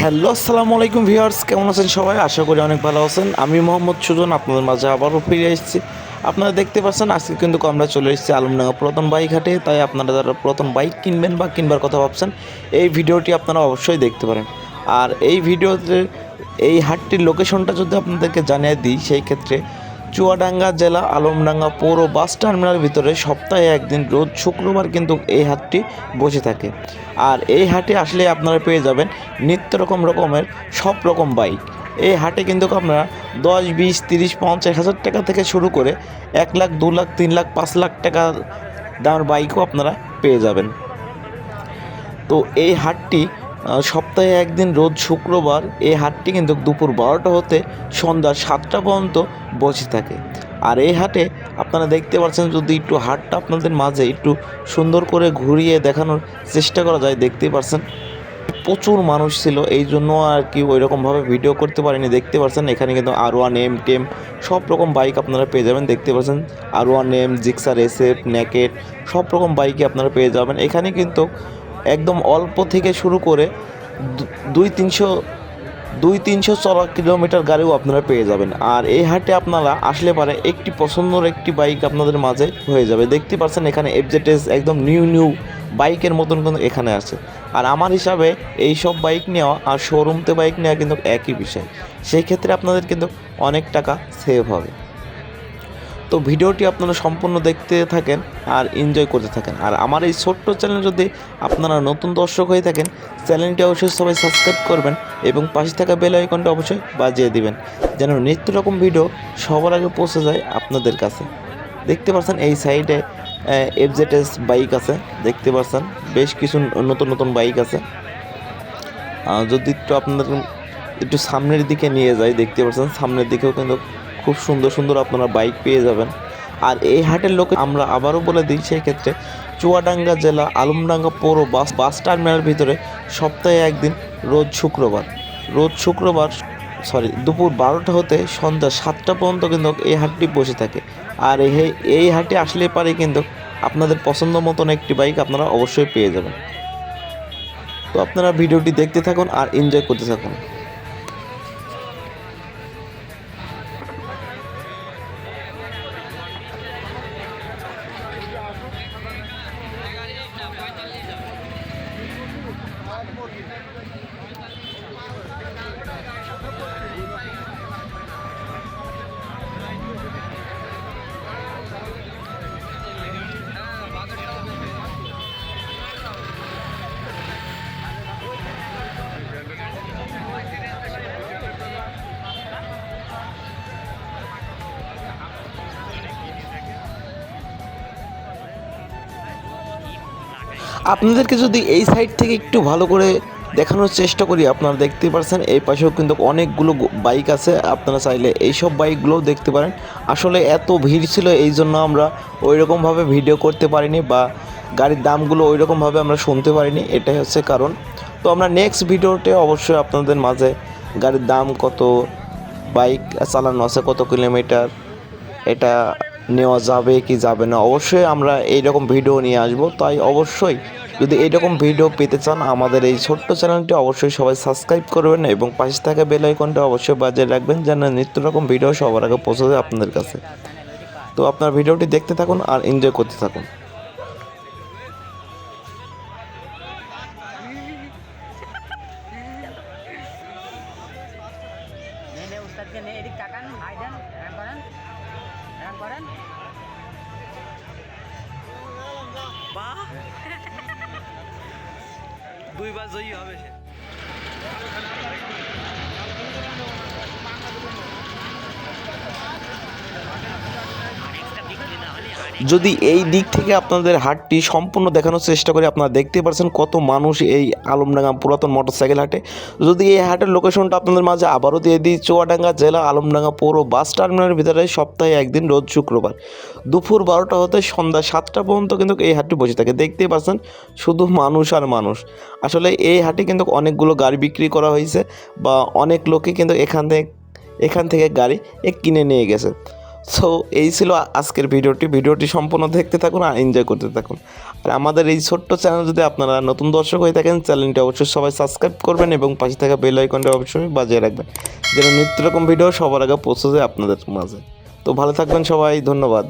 Hello, আসসালামু আলাইকুম viewers, কেমন আছেন সবাই? আশা করি অনেক ভালো আছেন। আমি মোহাম্মদ সুজন আপনাদের মাঝে আবারও ফিরে এসেছি। আপনারা দেখতে পাচ্ছেন আজকে কিন্তু আমরা চলে এসেছি আলমডাঙ্গা পুরাতন বাইক হাটে। তাই আপনারা যারা পুরাতন বাইক কিনবেন বা কিনবার কথা ভাবছেন, এই ভিডিওটি আপনারা অবশ্যই দেখতে পারেন। আর এই ভিডিওতে এই হাটটির লোকেশনটা যদি আপনাদেরকে জানিয়ে দিই, সেই ক্ষেত্রে চুয়াডাঙ্গা জেলা আলমডাঙ্গা পৌর বাস টার্মিনালের ভিতরে সপ্তাহে একদিন রোজ শুক্রবার কিন্তু এই হাটটি বসে থাকে। আর এই হাটে আসলে আপনারা পেয়ে যাবেন নিত্য রকমের সব রকম বাইক। এই হাটে কিন্তু আপনারা 10, 20, 30, 50 হাজার টাকা থেকে শুরু করে 1 লাখ, 2 লাখ, 3 লাখ, 5 লাখ টাকা দামের বাইকও আপনারা পেয়ে যাবেন। তো এই হাটটি সপ্তাহে একদিন রোজ শুক্রবার এই হাটটি কিন্তু দুপুর 12টা হতে সন্ধ্যা 7টা পর্যন্ত বসে থাকে। আর এই হাটে আপনারা দেখতে পাচ্ছেন, যদি একটু হাটটা আপনাদের মাঝে একটু সুন্দর করে ঘুরিয়ে দেখানোর চেষ্টা করা যায়, দেখতেই পাচ্ছেন প্রচুর মানুষ ছিল, এই জন্য আর কি ওই রকমভাবে ভিডিও করতে পারিনি। দেখতে পাচ্ছেন এখানে কিন্তু R1M টেম সব রকম বাইক আপনারা পেয়ে যাবেন। দেখতে পাচ্ছেন R1M, জিক্সার SF, নেকেট সব রকম বাইকই আপনারা পেয়ে যাবেন। এখানে কিন্তু একদম অল্প থেকে শুরু করে 200-300 চলা কিলোমিটার গাড়িও আপনারা পেয়ে যাবেন। আর এই হাটে আপনারা আসলে পারে একটি পছন্দের একটি বাইক আপনাদের মাঝে হয়ে যাবে। দেখতে পাচ্ছেন এখানে FZS একদম নিউ বাইকের মতন কিন্তু এখানে আছে। আর আমার হিসাবে এই সব বাইক নেওয়া আর শোরুমতে বাইক নেওয়া কিন্তু একই বিষয়। সেই ক্ষেত্রে আপনাদের কিন্তু অনেক টাকা সেভ হবে। তো ভিডিওটি আপনারা সম্পূর্ণ দেখতে থাকেন আর এনজয় করতে থাকেন। আর আমার এই ছোট্ট চ্যানেল যদি আপনারা নতুন দর্শক হয়ে থাকেন, চ্যানেলটি অবশ্যই সবাই সাবস্ক্রাইব করবেন এবং পাশে থাকা বেল আইকনটা অবশ্যই বাজিয়ে দিবেন, যেন নিত্য রকম ভিডিও সবার আগে পৌঁছে যায় আপনাদের কাছে। দেখতে পাচ্ছেন এই সাইডে FZS বাইক আছে, দেখতে পাচ্ছেন বেশ কিছু নতুন বাইক আছে। যদি একটু আপনাদের একটু সামনের দিকে নিয়ে যাই, দেখতে পাচ্ছেন সামনের দিকেও কিন্তু খুব সুন্দর আপনারা বাইক পেয়ে যাবেন। আর এই হাটের লোকে আমরা আবারও বলে দিই, সেই ক্ষেত্রে চুয়াডাঙ্গা জেলা আলমডাঙ্গা পৌর বাস টার্মিনালের ভিতরে সপ্তাহে একদিন রোজ শুক্রবার দুপুর 12টা হতে সন্ধ্যা 7টা পর্যন্ত কিন্তু এই হাটটি বসে থাকে। আর এই হাটে আসলে পারে কিন্তু আপনাদের পছন্দ মতন একটি বাইক আপনারা অবশ্যই পেয়ে যাবেন। তো আপনারা ভিডিওটি দেখতে থাকুন আর এনজয় করতে থাকুন। আপনাদেরকে যদি এই সাইড থেকে একটু ভালো করে দেখানোর চেষ্টা করি, আপনারা দেখতে পাচ্ছেন এই পাশেও কিন্তু অনেকগুলো বাইক আছে। আপনারা চাইলে এইসব বাইকগুলোও দেখতে পারেন। আসলে এত ভিড় ছিল, এই জন্য আমরা ওই রকমভাবে ভিডিও করতে পারিনি বা গাড়ির দামগুলো ওই রকমভাবে আমরা শুনতে পারিনি, এটাই হচ্ছে কারণ। তো আমরা নেক্সট ভিডিওতে অবশ্যই আপনাদের মাঝে গাড়ির দাম কত, বাইক চালানো আছে কত কিলোমিটার, এটা নেওয়া যাবে কি যাবে না, অবশ্যই আমরা এইরকম ভিডিও নিয়ে আসব। তাই অবশ্যই যদি এইরকম ভিডিও পেতে চান, আমাদের এই ছোট্ট চ্যানেলটি অবশ্যই সবাই সাবস্ক্রাইব করবেন এবং পাশে থাকা বেল আইকনটা অবশ্যই বাজিয়ে রাখবেন, যেন নিত্য রকম ভিডিও সবার আগে পৌঁছে যায় আপনাদের কাছে। তো আপনার ভিডিওটি দেখতে থাকুন আর এনজয় করতে থাকুন। দুইবার জয়ী হবে সে। যদি এই দিক থেকে আপনাদের হাটটি সম্পূর্ণ দেখানোর চেষ্টা করি, আপনারা দেখতে পাচ্ছেন কত মানুষ এই আলমডাঙ্গা পুরাতন মোটরসাইকেল হাটে। যদি এই হাটের লোকেশনটা আপনাদের মাঝে আবারও দিয়ে দিই, চুয়াডাঙ্গা জেলা আলমডাঙ্গা পৌর বাস টার্মিনালের ভিতরে সপ্তাহে একদিন রোজ শুক্রবার দুপুর 12টা হতে সন্ধ্যা 7টা পর্যন্ত কিন্তু এই হাটটি বসে থাকে। দেখতেই পাচ্ছেন শুধু মানুষ আর মানুষ। আসলে এই হাটে কিন্তু অনেকগুলো গাড়ি বিক্রি করা হয়েছে বা অনেক লোকে কিন্তু এখান থেকে গাড়ি কিনে নিয়ে গেছে। সো এই ছিল আজকের ভিডিওটি সম্পূর্ণ দেখতে থাকুন আর এনজয় করতে থাকুন। আর আমাদের এই ছোট্ট চ্যানেল যদি আপনারা নতুন দর্শক হয়ে থাকেন, চ্যানেলটি অবশ্যই সবাই সাবস্ক্রাইব করবেন এবং পাশে থাকা বেল আইকনটা অবশ্যই বাজিয়ে রাখবেন, যেন নিত্য রকম ভিডিও সবার আগে পৌঁছে যায় আপনাদের মাঝে। তো ভালো থাকবেন সবাই, ধন্যবাদ।